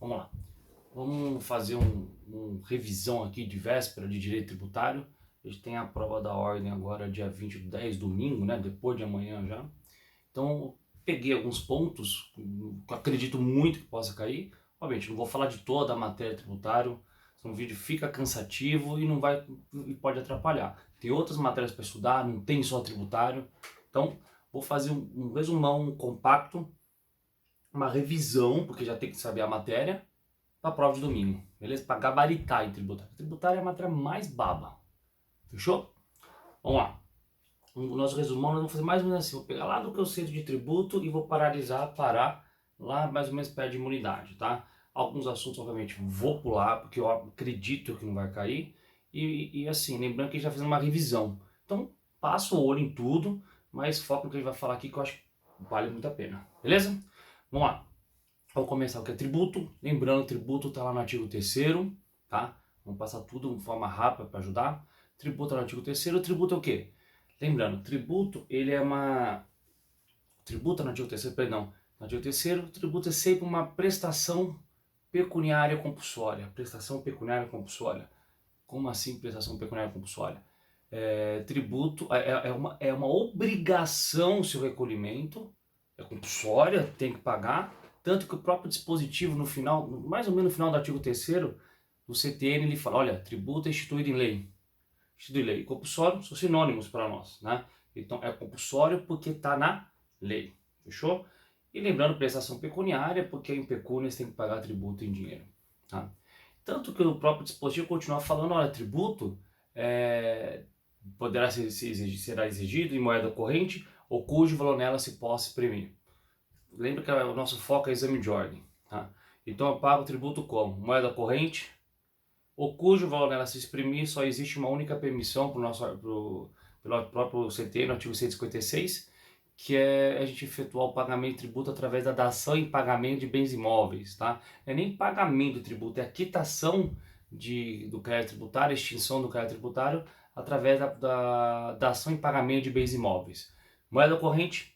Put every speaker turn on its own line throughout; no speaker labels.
Vamos lá. Vamos fazer uma revisão aqui de véspera de direito tributário. A gente tem a prova da ordem agora dia 20/10, domingo, né? Depois de amanhã já. Então, peguei alguns pontos que eu acredito muito que possa cair. Obviamente, não vou falar de toda a matéria tributária, senão o vídeo fica cansativo e não vai e pode atrapalhar. Tem outras matérias para estudar, não tem só tributário. Então, vou fazer um resumão, um compacto, uma revisão, porque já tem que saber a matéria, para a prova de domingo, beleza? Para gabaritar em tributário. Tributário é a matéria mais baba, fechou? Vamos lá. O nosso resumão nós vamos fazer mais ou menos assim. Vou pegar lá do conceito de tributo e vou parar lá mais ou menos perto de imunidade, tá? Alguns assuntos, obviamente, vou pular, porque eu acredito que não vai cair. E assim, lembrando que a gente já fez uma revisão. Então, passa o olho em tudo, mas foco no que a gente vai falar aqui, que eu acho que vale muito a pena. Beleza? Vamos lá. Vamos começar o que é tributo. Lembrando, tributo está lá no artigo 3º, tá? Vamos passar tudo de forma rápida para ajudar. Tributo é no artigo 3º. Tributo é o quê? Lembrando, tributo, ele é uma... Tributo no artigo 3º, perdão. No artigo 3º, tributo é sempre uma prestação pecuniária compulsória. Prestação pecuniária compulsória. Como assim prestação pecuniária compulsória? Tributo é uma obrigação seu recolhimento, é compulsória, tem que pagar, tanto que o próprio dispositivo no final, mais ou menos no final do artigo 3º do CTN, ele fala, olha, tributo é instituído em lei. Instituído em lei e compulsório são sinônimos para nós, né? Então é compulsório porque está na lei, fechou? E lembrando, prestação pecuniária, porque em pecúnia você tem que pagar tributo em dinheiro, tá? Tanto que o próprio dispositivo continua falando, olha, tributo poderá será exigido em moeda corrente ou cujo valor nela se possa exprimir. Lembra que o nosso foco é exame de ordem, tá? Então eu pago o tributo como? Moeda corrente ou cujo valor nela se exprimir, só existe uma única permissão pelo próprio CT, no artigo 156, que é a gente efetuar o pagamento de tributo através da dação em pagamento de bens imóveis, tá? Não é nem pagamento de tributo, é a quitação do crédito tributário, extinção do crédito tributário, através da dação em pagamento de bens imóveis. Moeda corrente,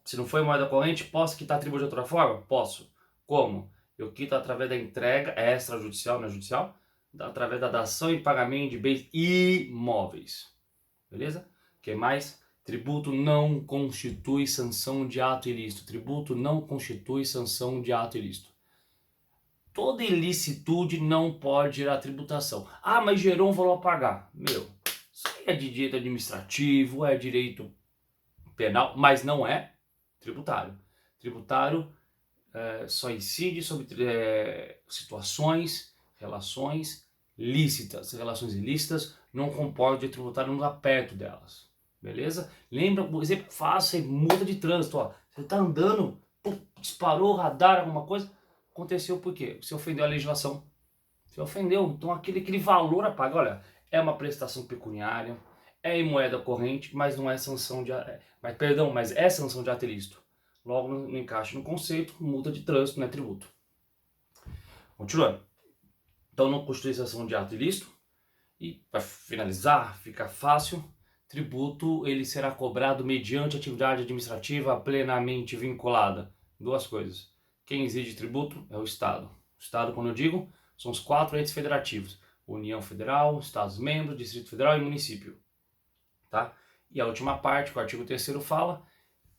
se não for moeda corrente, posso quitar tributo de outra forma? Posso. Como? Eu quito através da entrega extrajudicial, não é judicial, através da dação em pagamento de bens imóveis. Beleza? O que mais? Tributo não constitui sanção de ato ilícito. Tributo não constitui sanção de ato ilícito. Toda ilicitude não pode gerar tributação. Ah, mas gerou um valor a pagar. Meu, isso aí é de direito administrativo, é direito penal, mas não é tributário. Tributário só incide sobre situações, relações lícitas. Relações ilícitas não comportam de tributário, não dá perto delas. Beleza? Lembra, por exemplo, fácil, multa de trânsito. Ó. Você está andando, disparou o radar, alguma coisa, aconteceu por quê? Você ofendeu a legislação. Você ofendeu. Então aquele valor a pagar, olha, é uma prestação pecuniária, é em moeda corrente, mas não é sanção de... mas é sanção de ato ilícito. Logo no encaixe no conceito, multa de trânsito não é tributo. Continuando. Então não constitui sanção de ato ilícito. E para finalizar, fica fácil, tributo ele será cobrado mediante atividade administrativa plenamente vinculada. Duas coisas. Quem exige tributo é o Estado. O Estado, quando eu digo, são os 4 entes federativos. União Federal, Estados-membros, Distrito Federal e município. Tá? E a última parte, que o artigo 3º fala,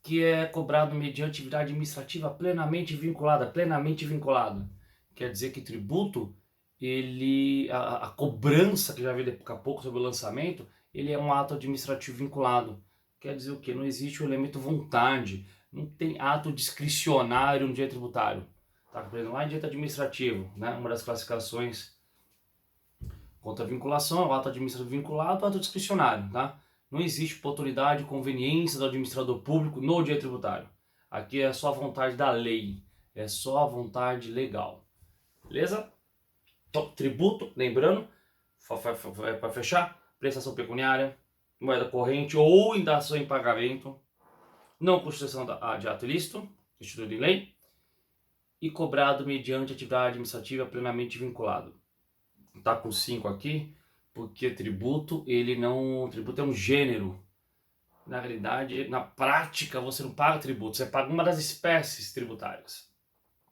que é cobrado mediante atividade administrativa plenamente vinculada. Plenamente vinculada. Quer dizer que tributo, a cobrança que já veio daqui a pouco sobre o lançamento, ele é um ato administrativo vinculado. Quer dizer o quê? Não existe o elemento vontade, não tem ato discricionário no direito tributário. Tá? Por exemplo, lá em direito administrativo, né? Uma das classificações contra a vinculação é o ato administrativo vinculado ou ato discricionário. Tá? Não existe por autoridade e conveniência do administrador público no direito tributário. Aqui é só a vontade da lei, é só a vontade legal. Beleza? Então, tributo, lembrando, para fechar, prestação pecuniária, moeda corrente ou dação em pagamento, não constituição de ato ilícito, instituído em lei, e cobrado mediante atividade administrativa plenamente vinculado. Tá com 5 aqui, porque tributo, tributo é um gênero. Na realidade, na prática, você não paga tributo, você paga uma das espécies tributárias.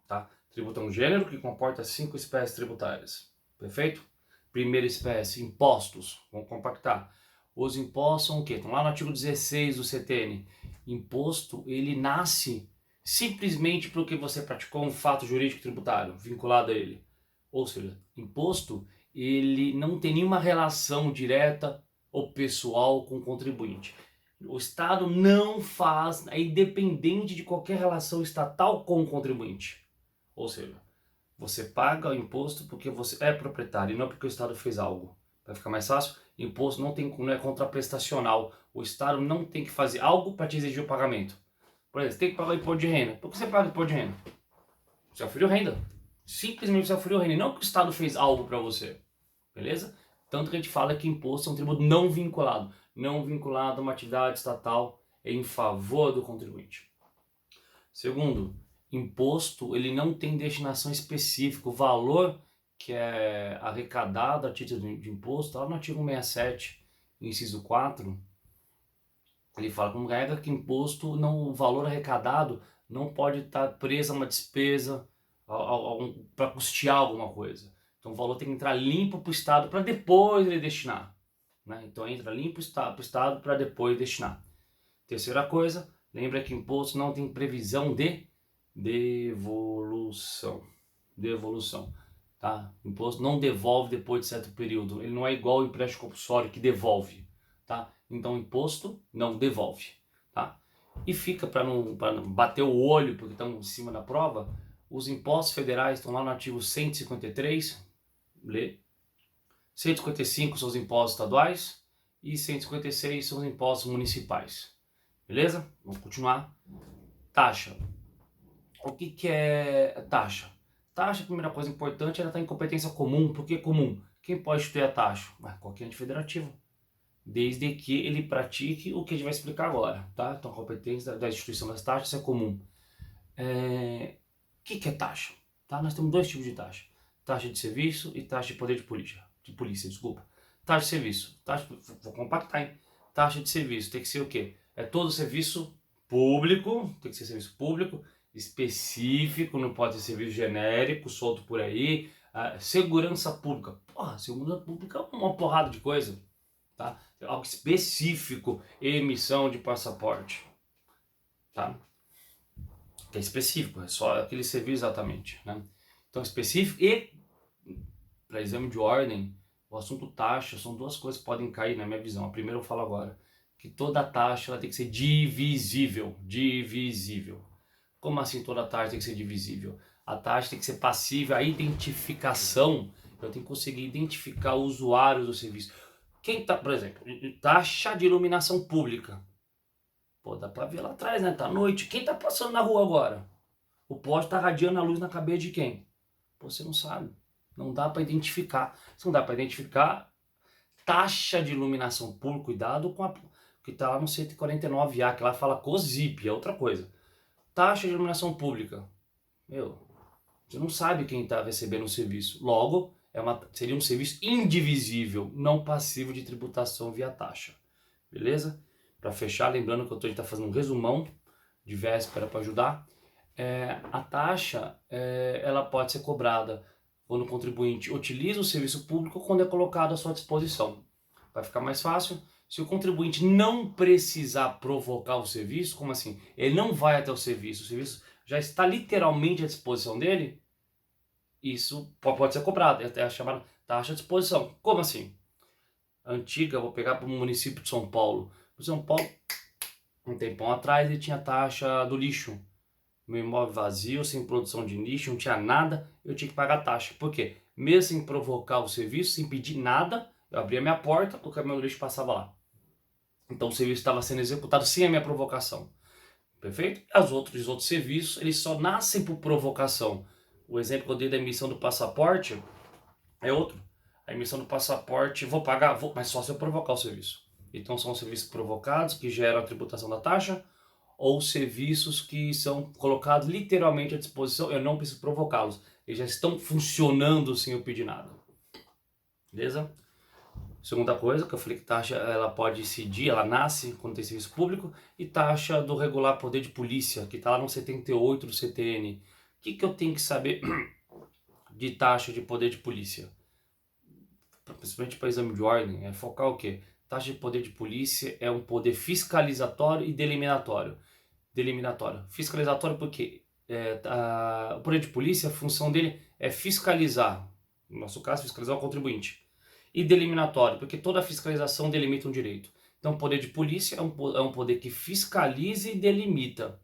Tá? Tributo é um gênero que comporta 5 espécies tributárias. Perfeito? Primeira espécie, impostos. Vamos compactar. Os impostos são o quê? Estão lá no artigo 16 do CTN. Imposto, ele nasce simplesmente porque você praticou um fato jurídico tributário vinculado a ele. Ou seja, imposto, ele não tem nenhuma relação direta ou pessoal com o contribuinte. O Estado não faz, é independente de qualquer relação estatal com o contribuinte. Ou seja, você paga o imposto porque você é proprietário e não porque o Estado fez algo. Vai ficar mais fácil? Imposto não é contraprestacional. O Estado não tem que fazer algo para te exigir o pagamento. Por exemplo, você tem que pagar o imposto de renda. Por que você paga o imposto de renda? Você aferiu renda. Simplesmente você aferiu renda. E não que o Estado fez algo para você. Beleza? Tanto que a gente fala que imposto é um tributo não vinculado. Não vinculado a uma atividade estatal em favor do contribuinte. Segundo, imposto ele não tem destinação específica. O valor que é arrecadado a título de imposto, lá no artigo 67, inciso 4, ele fala como regra que imposto, não, o valor arrecadado não pode estar preso a uma despesa para custear alguma coisa. Então o valor tem que entrar limpo para o Estado para depois ele destinar. Né? Então entra limpo para o Estado para depois destinar. Terceira coisa, lembra que imposto não tem previsão de devolução. Devolução. Tá? Imposto não devolve depois de certo período. Ele não é igual ao empréstimo compulsório que devolve. Tá? Então imposto não devolve. Tá? E fica para não bater o olho, porque estamos em cima da prova, os impostos federais estão lá no artigo 153, lê. 155 são os impostos estaduais e 156 são os impostos municipais. Beleza? Vamos continuar. Taxa. O que é taxa? Taxa, a primeira coisa importante, ela está em competência comum. Por que comum? Quem pode instituir a taxa? Qualquer ente federativo. Desde que ele pratique o que a gente vai explicar agora. Tá? Então, a competência da instituição das taxas é comum. O que é taxa? Tá? Nós temos dois tipos de taxa. Taxa de serviço e taxa de poder de polícia. Taxa de serviço. Vou compactar, hein? Taxa de serviço tem que ser o quê? É todo serviço público, tem que ser serviço público, específico, não pode ser serviço genérico, solto por aí. Segurança pública. Porra, segurança pública é uma porrada de coisa. Tá? Algo específico, emissão de passaporte. Tá? Que é específico, é só aquele serviço exatamente. Né? Então, específico e, para exame de ordem, o assunto taxa, são duas coisas que podem cair na minha visão. A primeira eu falo agora, que toda taxa ela tem que ser divisível. Divisível. Como assim toda taxa tem que ser divisível? A taxa tem que ser passível à identificação. Eu tenho que conseguir identificar o usuário do serviço. Quem tá, por exemplo, taxa de iluminação pública. Pô, dá pra ver lá atrás, né? Tá à noite. Quem tá passando na rua agora? O poste tá radiando a luz na cabeça de quem? Pô, você não sabe. Não dá para identificar. Se não dá para identificar, taxa de iluminação pública, cuidado com a que está lá no 149A, que lá fala COSIP, é outra coisa. Taxa de iluminação pública. Meu, você não sabe quem está recebendo o serviço. Logo, seria um serviço indivisível, não passivo de tributação via taxa. Beleza? Para fechar, lembrando que a gente está fazendo um resumão de véspera para ajudar. A taxa ela pode ser cobrada quando o contribuinte utiliza o serviço público ou quando é colocado à sua disposição. Vai ficar mais fácil. Se o contribuinte não precisar provocar o serviço, como assim? Ele não vai até o serviço já está literalmente à disposição dele, isso pode ser cobrado, é a chamada taxa de disposição. Como assim? Antiga, vou pegar para o município de São Paulo. São Paulo, um tempão atrás, ele tinha taxa do lixo. Meu imóvel vazio, sem produção de lixo, não tinha nada, eu tinha que pagar taxa. Por quê? Mesmo sem provocar o serviço, sem pedir nada, eu abria minha porta, o caminhão do lixo passava lá. Então o serviço estava sendo executado sem a minha provocação. Perfeito? Os outros serviços, eles só nascem por provocação. O exemplo que eu dei da emissão do passaporte é outro. A emissão do passaporte, vou pagar, mas só se eu provocar o serviço. Então são serviços provocados que geram a tributação da taxa, ou serviços que são colocados literalmente à disposição, eu não preciso provocá-los. Eles já estão funcionando sem eu pedir nada. Beleza? Segunda coisa, que eu falei que taxa ela pode incidir, ela nasce quando tem serviço público, e taxa do regular poder de polícia, que está lá no 78 do CTN, que eu tenho que saber de taxa de poder de polícia? Principalmente para exame de ordem, é focar o quê? Taxa de poder de polícia é um poder fiscalizatório e delimiнаtório. Fiscalizatório porque o poder de polícia, a função dele é fiscalizar, no nosso caso, fiscalizar o contribuinte. E delimiнаtório, porque toda fiscalização delimita um direito. Então, o poder de polícia é um poder que fiscaliza e delimita.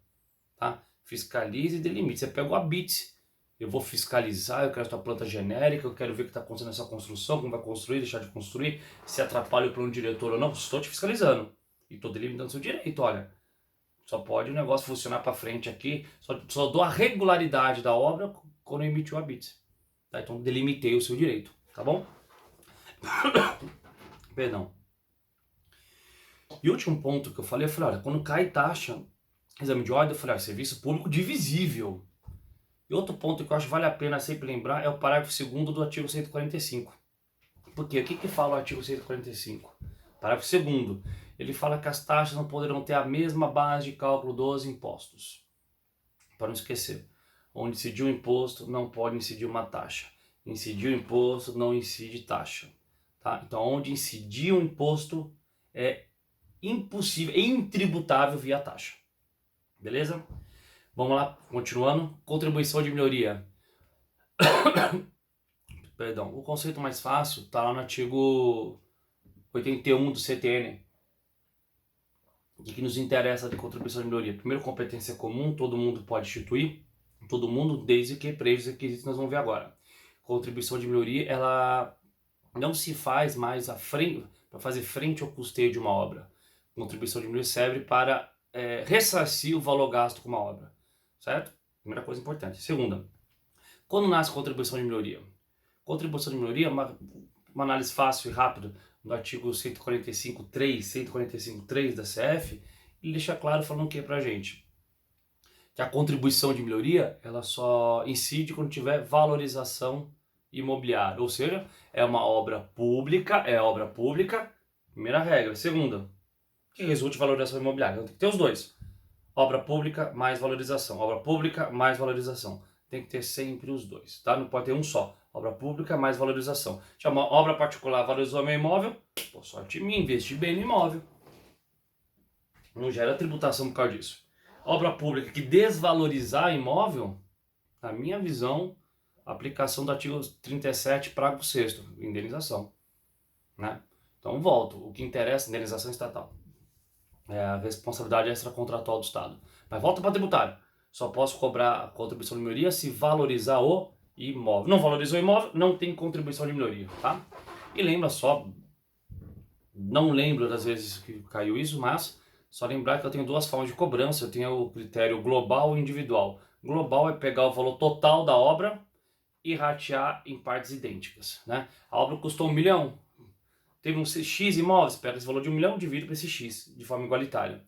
Tá? Fiscaliza e delimita. Você pega o habite, eu vou fiscalizar, eu quero essa planta genérica, eu quero ver o que está acontecendo nessa construção, como vai construir, deixar de construir, se atrapalha o plano diretor ou não. Estou te fiscalizando e estou delimitando seu direito, olha. Só pode o negócio funcionar para frente aqui, só dou a regularidade da obra quando eu emitir o habite. Tá? Então delimitei o seu direito, tá bom? Perdão. E o último ponto que eu falei, olha, quando cai taxa, exame de ordem, eu falei, serviço público divisível. E outro ponto que eu acho que vale a pena sempre lembrar é o parágrafo 2º do artigo 145. Porque o que fala o artigo 145? Parágrafo 2º. Ele fala que as taxas não poderão ter a mesma base de cálculo dos impostos. Para não esquecer, onde incidiu o imposto, não pode incidir uma taxa. Incidiu o imposto, não incide taxa. Tá? Então, onde incidir o imposto é impossível, é intributável via taxa. Beleza? Vamos lá, continuando. Contribuição de melhoria. Perdão, o conceito mais fácil está lá no artigo 81 do CTN. O que nos interessa de contribuição de melhoria? Primeiro, competência comum, todo mundo pode instituir. Todo mundo, desde que previos requisitos, nós vamos ver agora. Contribuição de melhoria, ela não se faz mais para fazer frente ao custeio de uma obra. Contribuição de melhoria serve para ressarcir o valor gasto com uma obra. Certo? Primeira coisa importante. Segunda, quando nasce contribuição de melhoria? Contribuição de melhoria é uma análise fácil e rápida do artigo 145.3, 145.3 da CF, ele deixa claro falando o que pra gente? Que a contribuição de melhoria, ela só incide quando tiver valorização imobiliária, ou seja, é obra pública, primeira regra. Segunda, que resulte em valorização imobiliária. Então tem que ter os dois. Obra pública mais valorização, obra pública mais valorização. Tem que ter sempre os dois, tá? Não pode ter um só. Obra pública mais valorização. Chama obra particular, valorizou meu imóvel, pô, sorte minha, investi bem no imóvel. Não gera tributação por causa disso. Obra pública que desvalorizar imóvel, na minha visão, aplicação do artigo 37, parágrafo 6º, indenização. Né? Então volto, o que interessa, indenização estatal. É a responsabilidade extracontratual do Estado. Mas volta para tributário. Só posso cobrar a contribuição de melhoria se valorizar o imóvel. Não valorizou o imóvel, não tem contribuição de melhoria, tá? E lembra só, não lembro das vezes que caiu isso, mas só lembrar que eu tenho duas formas de cobrança. Eu tenho o critério global e individual. Global é pegar o valor total da obra e ratear em partes idênticas, né? A obra custou 1 milhão, teve um X imóveis, pega esse valor de 1 milhão e divide para esse X, de forma igualitária.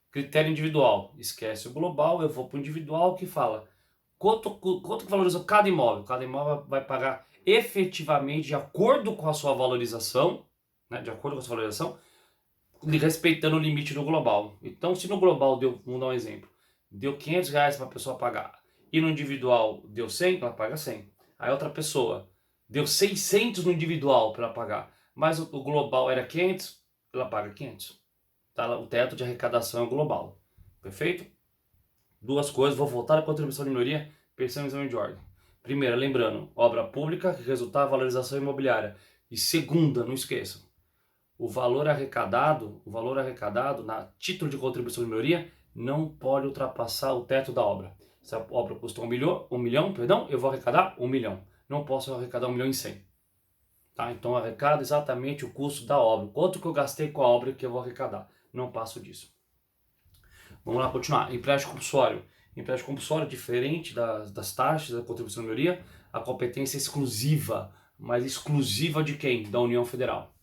Critério individual, esquece o global, eu vou para o individual que fala quanto que valorizou cada imóvel. Cada imóvel vai pagar efetivamente de acordo com a sua valorização, né, de acordo com a sua valorização, respeitando o limite do global. Então, se no global deu, vamos dar um exemplo, deu R$500 para a pessoa pagar, e no individual deu 100, ela paga 100. Aí outra pessoa deu 600 no individual para ela pagar, mas o global era 500, ela paga 500. Tá? O teto de arrecadação é global. Perfeito? Duas coisas, vou voltar à contribuição de melhoria, pensando em exame de ordem. Primeira, lembrando, obra pública que resultar em valorização imobiliária. E segunda, não esqueçam, o valor arrecadado na título de contribuição de melhoria não pode ultrapassar o teto da obra. Se a obra custou 1 milhão, eu vou arrecadar 1 milhão. Não posso arrecadar 1 milhão e 100. Tá? Então arrecado exatamente o custo da obra. Quanto que eu gastei com a obra que eu vou arrecadar. Não passo disso. Vamos lá continuar. Empréstimo compulsório. Empréstimo compulsório, diferente das taxas da contribuição de melhoria, a competência é exclusiva. Mas exclusiva de quem? Da União Federal.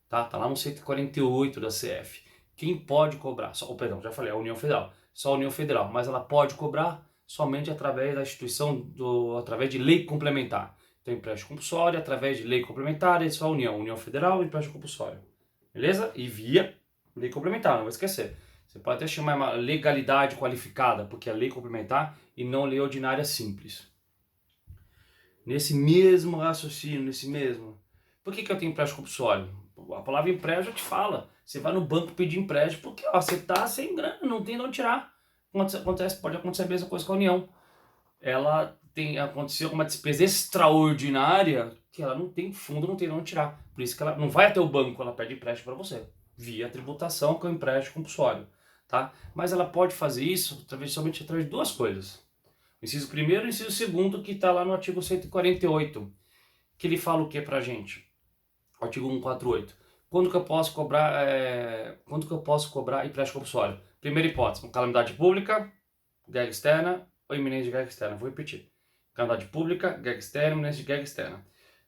Tá lá no 148 da CF. Quem pode cobrar? Já falei, a União Federal. Só a União Federal. Mas ela pode cobrar somente através da instituição, através de lei complementar. Então, empréstimo compulsório, através de lei complementar, é só a União Federal e empréstimo compulsório. Beleza? E via lei complementar, não vai esquecer. Você pode até chamar uma legalidade qualificada, porque a lei complementar e não lei ordinária simples. Nesse mesmo raciocínio, Por que eu tenho empréstimo compulsório? A palavra empréstimo já te fala. Você vai no banco pedir empréstimo porque você tá sem grana, não tem de onde tirar. Pode acontecer a mesma coisa com a União. Aconteceu uma despesa extraordinária que ela não tem fundo, não tem de onde tirar. Por isso que ela não vai até o banco, ela pede empréstimo para você, via tributação, que é o empréstimo compulsório. Tá? Mas ela pode fazer isso somente através de duas coisas. O inciso primeiro e o inciso segundo, que está lá no artigo 148, que ele fala o que pra gente? Artigo 148. Quando que eu posso cobrar empréstimo compulsório? Primeira hipótese, calamidade pública, guerra externa ou iminência de guerra externa. Vou repetir. Calamidade pública, guerra externa, iminência de guerra externa.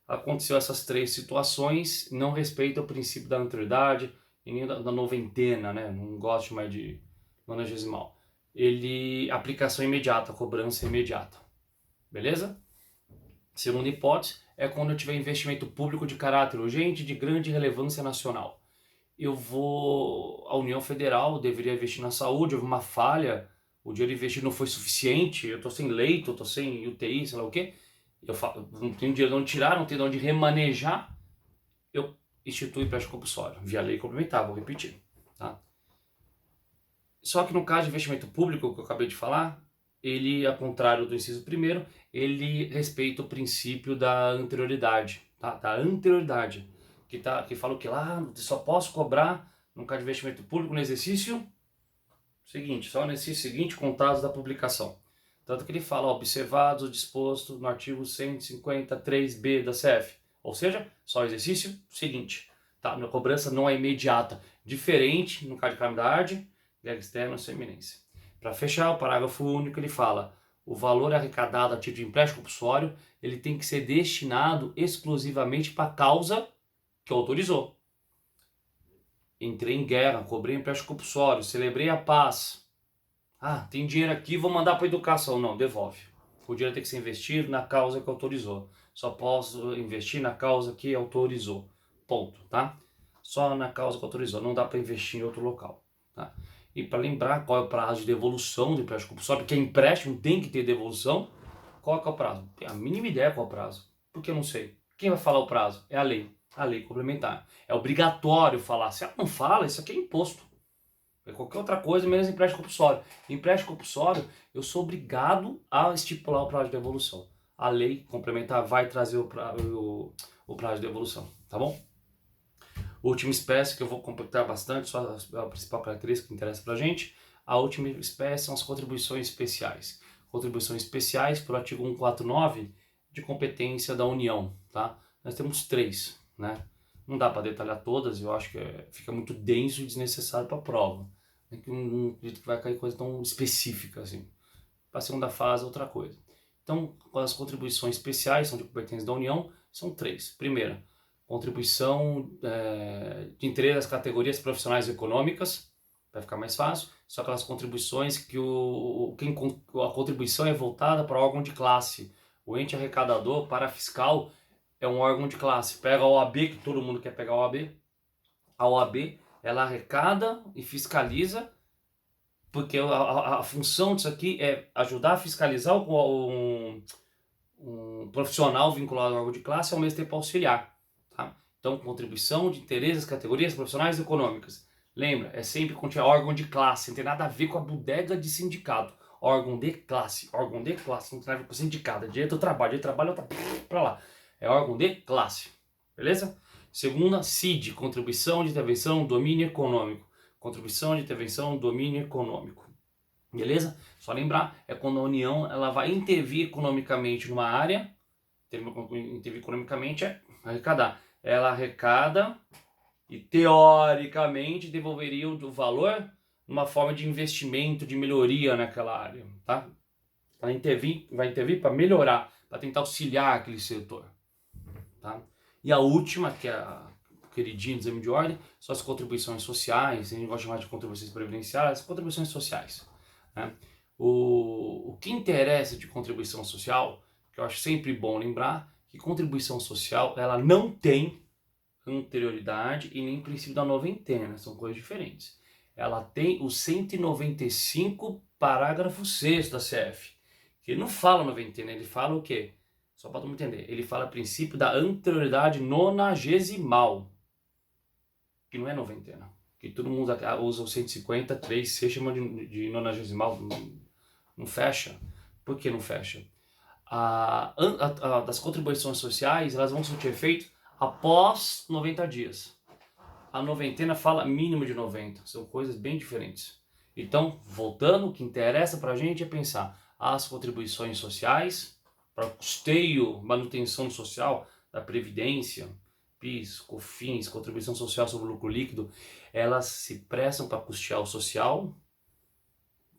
Aconteceu essas três situações, não respeita o princípio da anterioridade e nem da noventena, né? Não gosto mais de nonagesimal. Aplicação imediata, cobrança imediata. Beleza? Segunda hipótese é quando eu tiver investimento público de caráter urgente de grande relevância nacional. A União Federal deveria investir na saúde, houve uma falha, o dinheiro investido não foi suficiente, eu estou sem leito, eu estou sem UTI, sei lá o quê, não tenho dinheiro de onde tirar, não tenho de onde remanejar, eu instituo empréstimo compulsório, via lei complementar, vou repetir. Tá? Só que no caso de investimento público, que eu acabei de falar, ele, ao contrário do inciso primeiro, ele respeita o princípio da anterioridade, tá? Da anterioridade, que fala o que lá, só posso cobrar no caso de investimento público no exercício seguinte, só no exercício seguinte, contados da publicação. Tanto que ele fala, observados o disposto no artigo 153b da CF, ou seja, só o exercício seguinte, tá? A cobrança não é imediata, diferente no caso de calamidade, guerra externa ou sem iminência. Para fechar, o parágrafo único ele fala: o valor arrecadado a título de empréstimo compulsório ele tem que ser destinado exclusivamente para a causa que autorizou. Entrei em guerra, cobrei empréstimo compulsório, celebrei a paz. Ah, tem dinheiro aqui, vou mandar para educação. Não, devolve. O dinheiro tem que ser investido na causa que autorizou. Só posso investir na causa que autorizou. Ponto, tá? Só na causa que autorizou. Não dá para investir em outro local, tá? E para lembrar qual é o prazo de devolução do empréstimo compulsório, porque empréstimo tem que ter devolução. Qual é o prazo? Tem a mínima ideia qual é o prazo. Porque eu não sei. Quem vai falar o prazo? É a lei. A lei complementar. É obrigatório falar. Se ela não fala, isso aqui é imposto. É qualquer outra coisa, menos empréstimo compulsório. Empréstimo compulsório, eu sou obrigado a estipular o prazo de devolução. A lei complementar vai trazer o prazo de devolução. Tá bom? Última espécie que eu vou completar bastante, só a principal característica que interessa pra gente. A última espécie são as contribuições especiais. Contribuições especiais por artigo 149 de competência da União, tá? Nós temos três, né? Não dá para detalhar todas, eu acho que fica muito denso e desnecessário para a prova. É que não acredito que vai cair coisa tão específica assim. Para a segunda fase, outra coisa. Então, as contribuições especiais são de competência da União, são três. Primeira, contribuição de interesse das categorias profissionais e econômicas, vai ficar mais fácil. São aquelas contribuições que a contribuição é voltada para órgão de classe. O ente arrecadador para fiscal é um órgão de classe. Pega a OAB, que todo mundo quer pegar a OAB. A OAB, ela arrecada e fiscaliza, porque a função disso aqui é ajudar a fiscalizar um profissional vinculado ao órgão de classe e ao mesmo tempo auxiliar. Tá? Então, contribuição de interesse das categorias profissionais e econômicas. Lembra, é sempre quando tiver órgão de classe, não tem nada a ver com a bodega de sindicato. Órgão de classe, não tem nada a ver com sindicato. Direito do trabalho, outra para lá. É órgão de classe, beleza? Segunda, CID, contribuição de intervenção, domínio econômico. Contribuição de intervenção, domínio econômico. Beleza? Só lembrar, é quando a União ela vai intervir economicamente numa área, intervir economicamente é arrecadar. Ela arrecada e teoricamente devolveria o valor numa forma de investimento, de melhoria naquela área, tá? Ela vai intervir para melhorar, para tentar auxiliar aquele setor, tá? E a última, que é a queridinha do exame de ordem, são as contribuições sociais, a gente gosta de chamar de contribuições previdenciárias, contribuições sociais, né? O que interessa de contribuição social, que eu acho sempre bom lembrar, que contribuição social ela não tem anterioridade e nem princípio da noventena, são coisas diferentes. Ela tem o 195, parágrafo 6º da CF. Ele não fala noventena, ele fala o quê? Só para todo mundo entender. Ele fala princípio da anterioridade nonagesimal, que não é noventena. Que todo mundo usa o 153, você chama de nonagesimal, não fecha. Por que não fecha? Das contribuições sociais, elas vão surtir efeito após 90 dias. A noventena fala mínimo de 90, são coisas bem diferentes. Então, voltando, o que interessa pra gente é pensar as contribuições sociais, para custeio, manutenção social da Previdência, PIS, COFINS, contribuição social sobre o lucro líquido, elas se prestam para custear o social,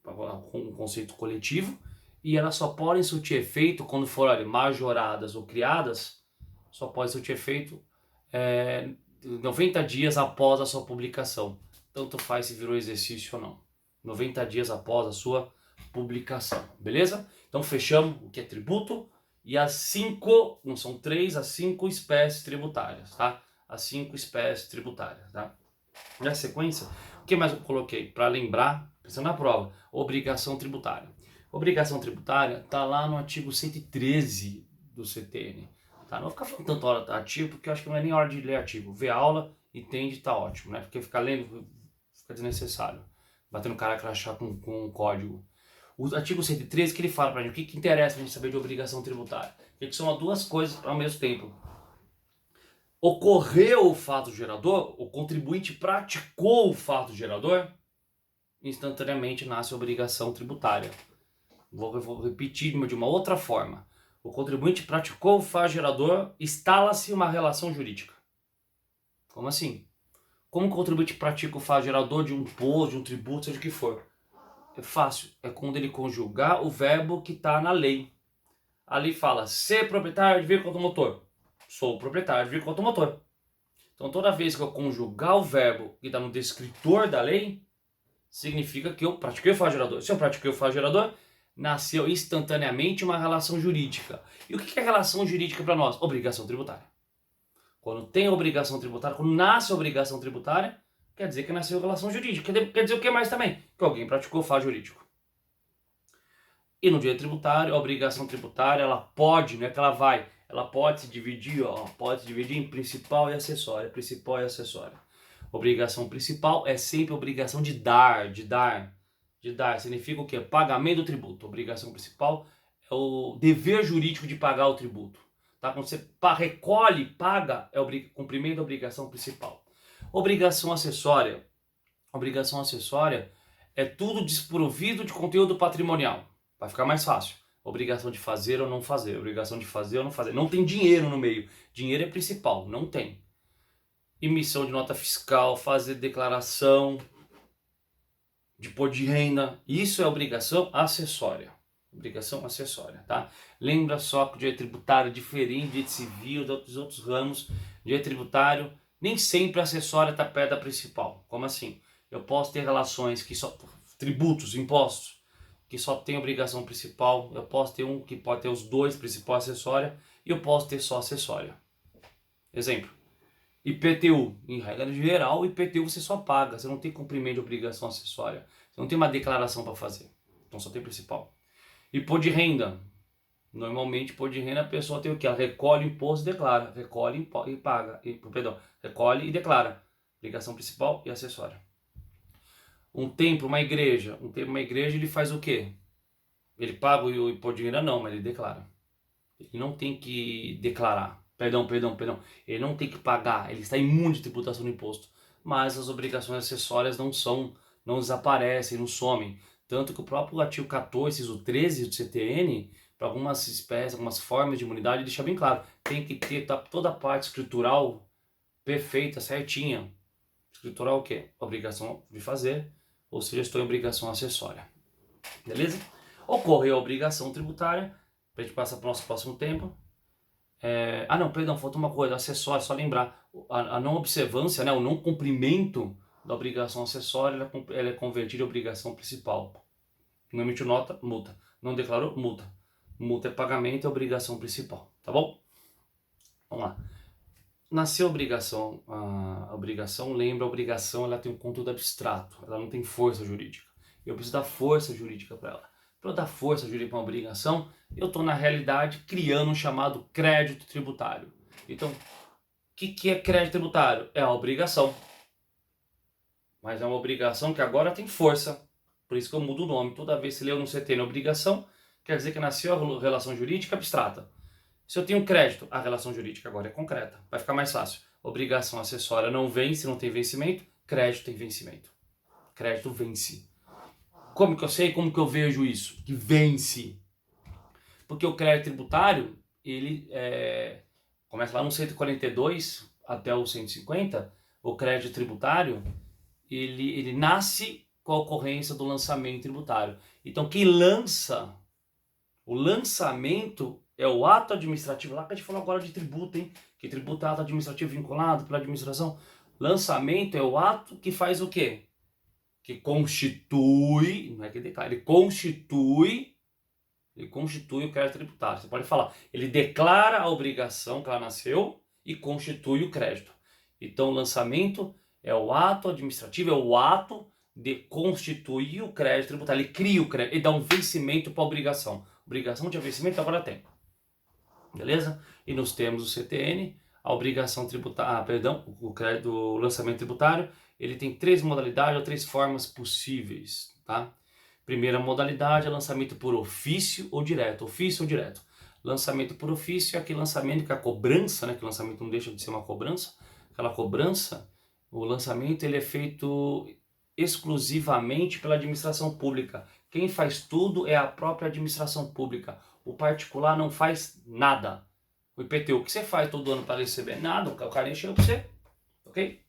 com um conceito coletivo, e elas só podem surtir efeito quando forem majoradas ou criadas, só pode surtir efeito 90 dias após a sua publicação. Tanto faz se virou exercício ou não. 90 dias após a sua publicação, beleza? Então fechamos o que é tributo e as 5, não são 3, as 5 espécies tributárias, tá? As 5 espécies tributárias, tá? Na sequência, o que mais eu coloquei? Para lembrar, pensando na prova, obrigação tributária. Obrigação tributária está lá no artigo 113 do CTN. Tá? Não vou ficar falando tanto hora artigo, porque eu acho que não é nem hora de ler artigo. Vê a aula, entende, tá ótimo, né? Porque ficar lendo fica desnecessário. Batendo cara crachá com um código. O artigo 113 que ele fala pra gente, o que interessa a gente saber de obrigação tributária? Que são duas coisas ao mesmo tempo. Ocorreu o fato gerador, o contribuinte praticou o fato gerador, instantaneamente nasce a obrigação tributária. Vou repetir de uma outra forma. O contribuinte praticou o fato gerador, instala-se uma relação jurídica. Como assim? Como o contribuinte pratica o fato gerador de um imposto, de um tributo, seja o que for? É fácil, é quando ele conjugar o verbo que está na lei. A lei fala, ser proprietário de veículo automotor. Sou proprietário de veículo automotor. Então toda vez que eu conjugar o verbo que está no descritor da lei, significa que eu pratiquei o fato gerador. Se eu pratiquei o fato gerador, nasceu instantaneamente uma relação jurídica. E o que é relação jurídica para nós? Obrigação tributária. Quando tem obrigação tributária, quando nasce a obrigação tributária, quer dizer que nasceu relação jurídica. Quer dizer o que mais também? Que alguém praticou o fato jurídico. E no direito tributário, a obrigação tributária, ela pode, não é que ela pode se dividir, pode se dividir em principal e acessória. Principal e acessória. Obrigação principal é sempre obrigação de dar. Significa o quê? Pagamento do tributo. Obrigação principal é o dever jurídico de pagar o tributo. Tá? Quando você recolhe, paga, é o cumprimento da obrigação principal. Obrigação acessória. Obrigação acessória é tudo desprovido de conteúdo patrimonial. Vai ficar mais fácil. Obrigação de fazer ou não fazer. Obrigação de fazer ou não fazer. Não tem dinheiro no meio. Dinheiro é principal. Não tem. Emissão de nota fiscal, fazer declaração de imposto de renda. Isso é obrigação acessória. Obrigação acessória, tá? Lembra só que o direito tributário é diferente do direito civil, dos outros ramos. Direito tributário, nem sempre a acessória está perto da principal. Como assim? Eu posso ter relações que só... tributos, impostos, que só tem obrigação principal. Eu posso ter um que pode ter os dois, principal e acessória. E eu posso ter só acessória. Exemplo. IPTU, em regra geral, IPTU você só paga, você não tem cumprimento de obrigação acessória, você não tem uma declaração para fazer, então só tem principal. Imposto de renda, normalmente imposto de renda a pessoa tem o que? Ela recolhe o imposto e declara, recolhe e paga, recolhe e declara, obrigação principal e acessória. Um templo, uma igreja ele faz o quê? Ele paga o imposto de renda? Não, mas ele declara. Ele não tem que declarar. Perdão. Ele não tem que pagar, ele está imune de tributação do imposto. Mas as obrigações acessórias não desaparecem, não somem. Tanto que o próprio artigo 14, inciso 13 do CTN, para algumas espécies, algumas formas de imunidade, deixa bem claro. Tem que ter toda a parte escritural perfeita, certinha. Escritural o quê? Obrigação de fazer, ou seja, estou em obrigação acessória. Beleza? Ocorreu a obrigação tributária, para a gente passar para o nosso próximo tempo. Faltou uma coisa, acessória, só lembrar, a não observância, né, o não cumprimento da obrigação acessória, ela é convertida em obrigação principal. Não emitiu nota, multa. Não declarou, multa. Multa é pagamento, é obrigação principal, tá bom? Vamos lá. Nasceu a obrigação, lembra, a obrigação ela tem um conteúdo abstrato, ela não tem força jurídica. Eu preciso dar força jurídica para ela. para eu dar força jurídica para uma obrigação, eu estou na realidade criando um chamado crédito tributário. Então, o que é crédito tributário? É a obrigação. Mas é uma obrigação que agora tem força. Por isso que eu mudo o nome. Toda vez que leu no CT na obrigação, quer dizer que nasceu a relação jurídica abstrata. Se eu tenho crédito, a relação jurídica agora é concreta. Vai ficar mais fácil. Obrigação acessória não vence, não tem vencimento. Crédito tem vencimento. Crédito vence. Como que eu sei? Como que eu vejo isso? Que vence. Porque o crédito tributário, ele começa lá no 142 até o 150, o crédito tributário, ele nasce com a ocorrência do lançamento tributário. Então quem lança, o lançamento é o ato administrativo, lá que a gente falou agora de tributo, hein? Que tributo é ato administrativo vinculado pela administração. Lançamento é o ato que faz o quê? Que constitui, não é que declara, ele constitui o crédito tributário. Você pode falar, ele declara a obrigação que ela nasceu e constitui o crédito. Então o lançamento é o ato administrativo, é o ato de constituir o crédito tributário. Ele cria o crédito, ele dá um vencimento para a obrigação. Obrigação de vencimento agora tem. Beleza? E nos termos do CTN, a obrigação tributária, o crédito, o lançamento tributário, ele tem 3 modalidades ou 3 formas possíveis, tá? Primeira modalidade é lançamento por ofício ou direto. Ofício ou direto. Lançamento por ofício é aquele lançamento que a cobrança, né, que o lançamento não deixa de ser uma cobrança, aquela cobrança, o lançamento ele é feito exclusivamente pela administração pública. Quem faz tudo é a própria administração pública. O particular não faz nada. O IPTU, o que você faz todo ano para receber? Nada, o cara encheu para você, ok?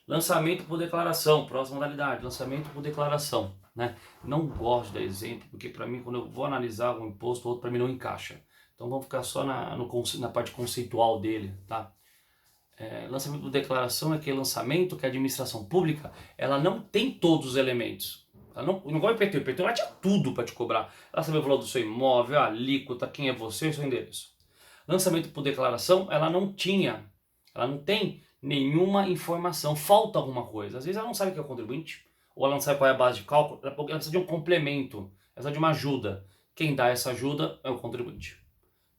Lançamento por declaração, próxima modalidade, lançamento por declaração. Né? Não gosto de exemplo, porque para mim, quando eu vou analisar um imposto, o outro para mim não encaixa. Então vamos ficar só na parte conceitual dele, tá? Lançamento por declaração é aquele lançamento que a administração pública, ela não tem todos os elementos. Ela não igual o IPTU, o IPTU ela tinha tudo para te cobrar. Ela sabia o valor do seu imóvel, a alíquota, quem é você e o seu endereço. Lançamento por declaração, ela não tem nenhuma informação, falta alguma coisa. Às vezes ela não sabe o que é o contribuinte, ou ela não sabe qual é a base de cálculo, ela precisa de um complemento, ela precisa de uma ajuda. Quem dá essa ajuda é o contribuinte.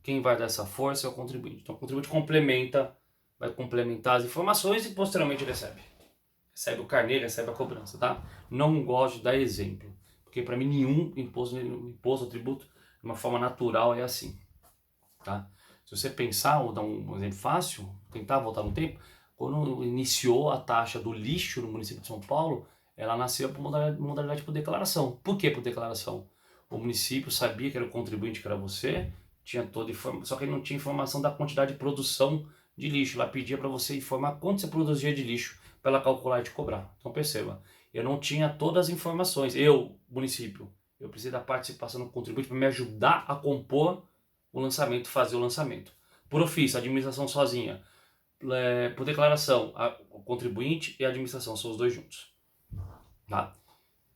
Quem vai dar essa força é o contribuinte. Então o contribuinte vai complementar as informações e posteriormente ele recebe. Recebe o carnê, recebe a cobrança, tá? Não gosto de dar exemplo, porque para mim nenhum imposto ou tributo, de uma forma natural, é assim, tá? Se você pensar, vou dar um exemplo fácil, tentar voltar no tempo, quando iniciou a taxa do lixo no município de São Paulo, ela nasceu por modalidade por declaração. Por que por declaração? O município sabia que era o contribuinte, que era você, tinha toda informação, só que ele não tinha informação da quantidade de produção de lixo. Ela pedia para você informar quanto você produzia de lixo para ela calcular e te cobrar. Então perceba, eu não tinha todas as informações. Município, eu precisei da participação do contribuinte para me ajudar a compor o lançamento, fazer o lançamento. Por ofício, a administração sozinha. Por declaração, o contribuinte e a administração são os dois juntos. Tá?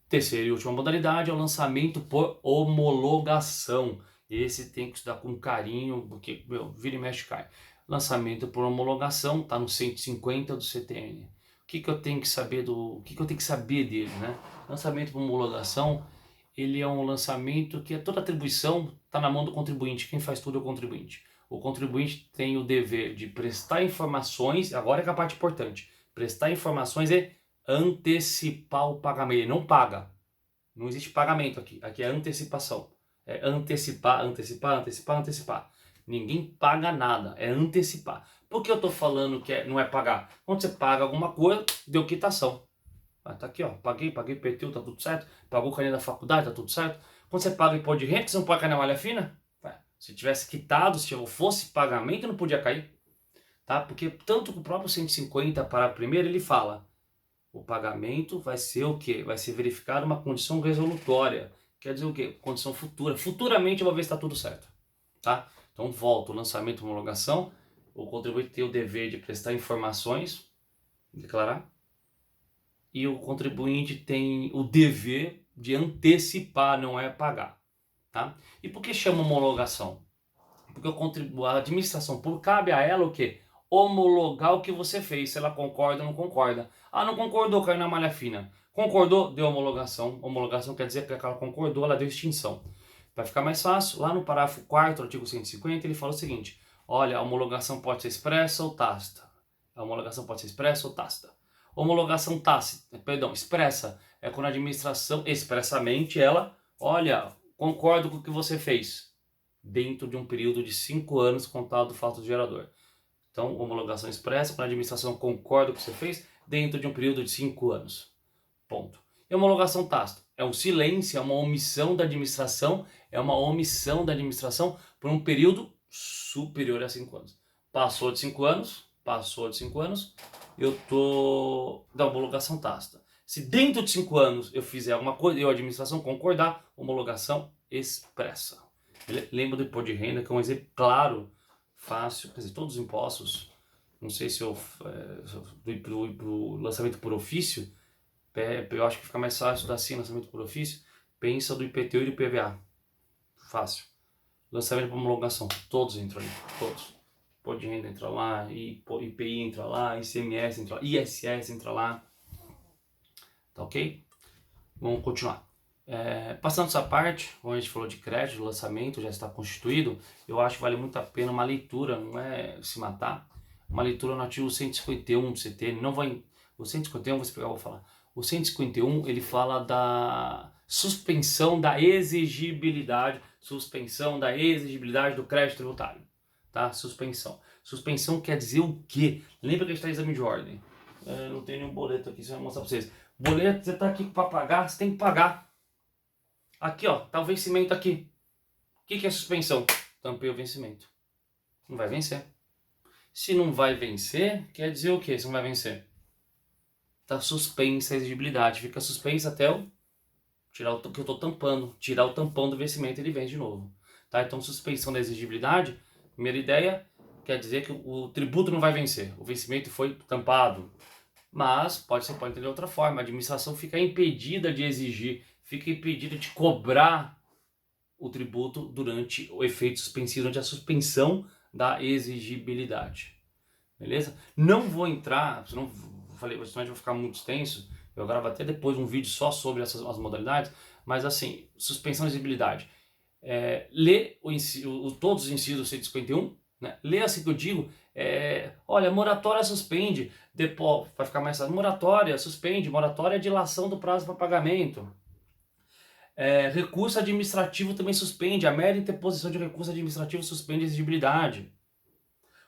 Terceira e última modalidade é o lançamento por homologação. Esse tem que estudar com carinho, porque vira e mexe cai. Lançamento por homologação está no 150 do CTN. O que eu tenho que saber dele, né? Lançamento por homologação, ele é um lançamento que toda atribuição está na mão do contribuinte. Quem faz tudo é o contribuinte. O contribuinte tem o dever de prestar informações, agora é que a parte importante, prestar informações e antecipar o pagamento. Ele não paga. Não existe pagamento aqui. Aqui é antecipação. É antecipar. Ninguém paga nada. É antecipar. Por que eu estou falando que não é pagar? Quando você paga alguma coisa, deu quitação. Tá aqui, ó. Paguei IPTU, tá tudo certo. Pagou o carnê da faculdade, tá tudo certo. Quando você paga imposto de renda, você não pode cair na malha fina? Se tivesse quitado, se fosse pagamento, não podia cair. Tá? Porque tanto que o próprio 150, parágrafo primeiro, ele fala: o pagamento vai ser o quê? Vai ser verificado uma condição resolutória. Quer dizer o quê? Condição futura. Futuramente eu vou ver se está tudo certo. Tá? Então volta o lançamento e homologação. O contribuinte tem o dever de prestar informações, declarar. E o contribuinte tem o dever de antecipar, não é pagar. Tá? E por que chama homologação? Porque a administração pública, cabe a ela o quê? Homologar o que você fez, se ela concorda ou não concorda. Ah, não concordou, caiu na malha fina. Concordou? Deu homologação. Homologação quer dizer que ela concordou, ela deu extinção. Vai ficar mais fácil. Lá no parágrafo 4º, artigo 150, ele fala o seguinte: olha, a homologação pode ser expressa ou tácita. A homologação pode ser expressa ou tácita. Homologação tácita, perdão, expressa é quando a administração expressamente ela, olha, concordo com o que você fez, dentro de um período de 5 anos contado do fato gerador. Então, homologação expressa, quando a administração concorda com o que você fez, dentro de um período de 5 anos. Ponto. E homologação tácita? É um silêncio, é uma omissão da administração, por um período superior a 5 anos. Passou de 5 anos, eu tô da homologação tácita. Se dentro de 5 anos eu fizer alguma coisa e a administração concordar, homologação expressa. Lembra do imposto de renda, que é um exemplo claro, fácil, quer dizer, todos os impostos, não sei se eu pro lançamento por ofício, eu acho que fica mais fácil dar assim, lançamento por ofício, pensa do IPTU e do IPVA, fácil. Lançamento por homologação, todos entram ali, todos. Imposto de renda entra lá, IPI entra lá, ICMS entra lá, ISS entra lá, tá ok? Vamos continuar. Passando essa parte, como a gente falou de crédito, lançamento já está constituído, eu acho que vale muito a pena uma leitura, não é se matar, uma leitura no artigo 151 do CT, não vai, o 151, vou explicar, vou falar. O 151, ele fala da suspensão da exigibilidade do crédito tributário, tá? Suspensão quer dizer o quê? Lembra que a gente está em exame de ordem. Não tem nenhum boleto aqui, só vou mostrar para vocês. Boleto, você está aqui para pagar, você tem que pagar. Aqui, ó, tá o vencimento aqui. O que é suspensão? Tampei o vencimento. Não vai vencer. Se não vai vencer, quer dizer o quê? Se não vai vencer? Tá suspensa a exigibilidade. Fica suspensa até eu tirar o que eu tô tampando. Tirar o tampão do vencimento e ele vem de novo. Tá? Então, suspensão da exigibilidade, primeira ideia, quer dizer que o tributo não vai vencer. O vencimento foi tampado. Mas você pode entender de outra forma. A administração fica impedida de exigir, fica impedida de cobrar o tributo durante o efeito suspensivo, durante a suspensão da exigibilidade. Beleza? Não vou entrar, senão vai ficar muito extenso. Eu gravo até depois um vídeo só sobre as modalidades, mas assim, suspensão de exigibilidade. Lê todos os incisos do 151, né? Lê assim que eu digo, olha, moratória suspende, depois vai ficar mais fácil, moratória suspende, moratória é dilação do prazo para pagamento. Recurso administrativo também suspende, a mera interposição de recurso administrativo suspende a exigibilidade.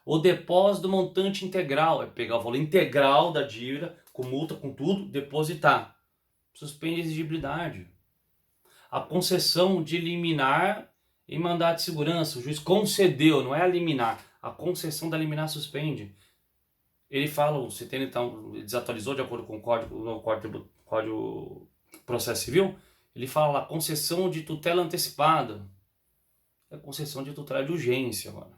O depósito do montante integral, é pegar o valor integral da dívida, com multa, com tudo, depositar. Suspende a exigibilidade. A concessão de liminar em mandado de segurança, o juiz concedeu, não é a liminar. A concessão da liminar suspende. Ele fala, o CTN então desatualizou de acordo com o Código Processo Civil, ele fala lá, concessão de tutela antecipada. É concessão de tutela de urgência agora.